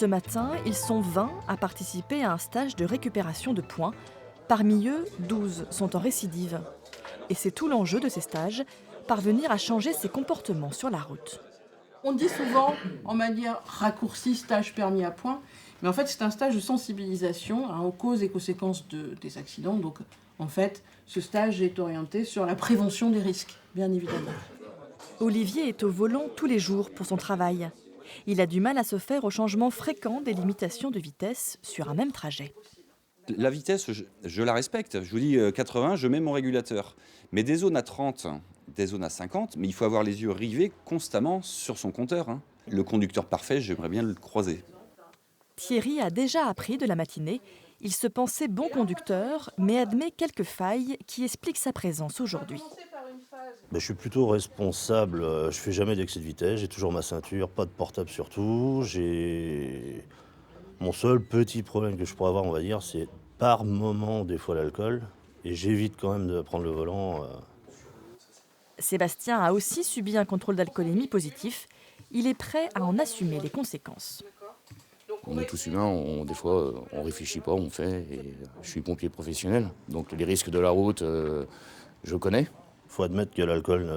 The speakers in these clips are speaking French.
Ce matin, ils sont 20 à participer à un stage de récupération de points. Parmi eux, 12 sont en récidive. Et c'est tout l'enjeu de ces stages, parvenir à changer ses comportements sur la route. On dit souvent, en manière raccourcie, stage permis à points, mais en fait c'est un stage de sensibilisation aux causes et conséquences des accidents. Donc en fait, ce stage est orienté sur la prévention des risques, bien évidemment. Olivier est au volant tous les jours pour son travail. Il a du mal à se faire au changement fréquent des limitations de vitesse sur un même trajet. La vitesse, je la respecte. Je vous dis 80, je mets mon régulateur. Mais des zones à 30, des zones à 50, mais il faut avoir les yeux rivés constamment sur son compteur. Le conducteur parfait, j'aimerais bien le croiser. Thierry a déjà appris de la matinée. Il se pensait bon conducteur, mais admet quelques failles qui expliquent sa présence aujourd'hui. Je suis plutôt responsable, je fais jamais d'excès de vitesse, j'ai toujours ma ceinture, pas de portable surtout. Mon seul petit problème que je pourrais avoir, on va dire, c'est par moment des fois l'alcool. Et j'évite quand même de prendre le volant. Sébastien a aussi subi un contrôle d'alcoolémie positif. Il est prêt à en assumer les conséquences. On est tous humains, des fois on réfléchit pas, on fait. Et je suis pompier professionnel, donc les risques de la route, je connais. Il faut admettre que l'alcool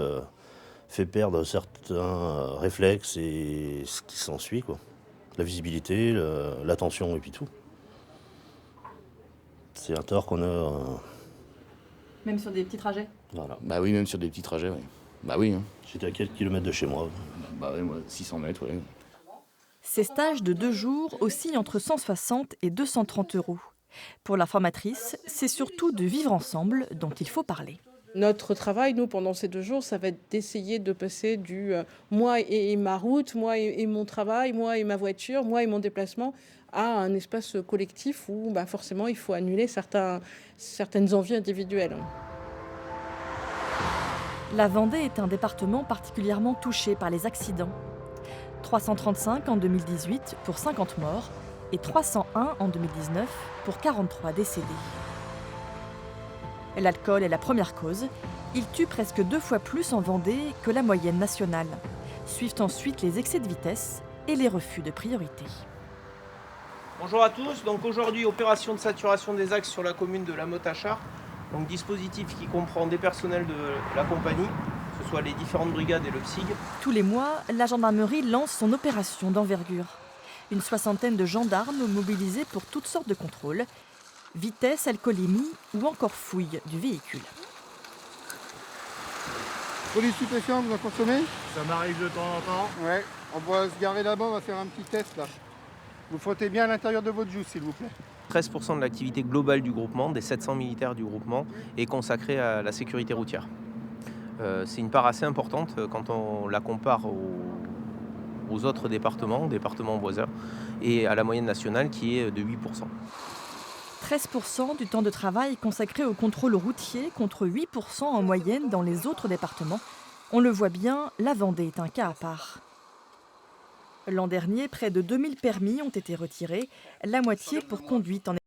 fait perdre certains réflexes et ce qui s'ensuit, quoi. La visibilité, l'attention et puis tout. C'est un tort qu'on a. Même sur des petits trajets ? Voilà. Bah oui, même sur des petits trajets, oui. Bah oui. J'étais à quelques kilomètres de chez moi. Bah oui, moi, 600 mètres, oui. Ces stages de 2 jours oscillent entre 160 et 230 €. Pour la formatrice, c'est surtout de vivre ensemble dont il faut parler. Notre travail, nous, pendant ces 2 jours, ça va être d'essayer de passer du moi et ma route, moi et mon travail, moi et ma voiture, moi et mon déplacement, à un espace collectif où forcément il faut annuler certaines envies individuelles. La Vendée est un département particulièrement touché par les accidents. 335 en 2018 pour 50 morts et 301 en 2019 pour 43 décédés. L'alcool est la première cause. Il tue presque 2 fois plus en Vendée que la moyenne nationale. Suivent ensuite les excès de vitesse et les refus de priorité. Bonjour à tous, donc aujourd'hui opération de saturation des axes sur la commune de La Motte-à-Char. Donc dispositif qui comprend des personnels de la compagnie, que ce soit les différentes brigades et le PSIG. Tous les mois, la gendarmerie lance son opération d'envergure. Une soixantaine de gendarmes mobilisés pour toutes sortes de contrôles. Vitesse, alcoolémie ou encore fouille du véhicule. Produits stupéfiants, vous en consommez? Ça m'arrive de temps en temps. Ouais, on va se garer là-bas, on va faire un petit test là. Vous frottez bien à l'intérieur de votre joue, s'il vous plaît. 13% de l'activité globale du groupement, des 700 militaires du groupement, est consacrée à la sécurité routière. C'est une part assez importante quand on la compare aux autres départements voisins, et à la moyenne nationale qui est de 8%. 13% du temps de travail consacré au contrôle routier contre 8% en moyenne dans les autres départements. On le voit bien, la Vendée est un cas à part. L'an dernier, près de 2000 permis ont été retirés, la moitié pour conduite en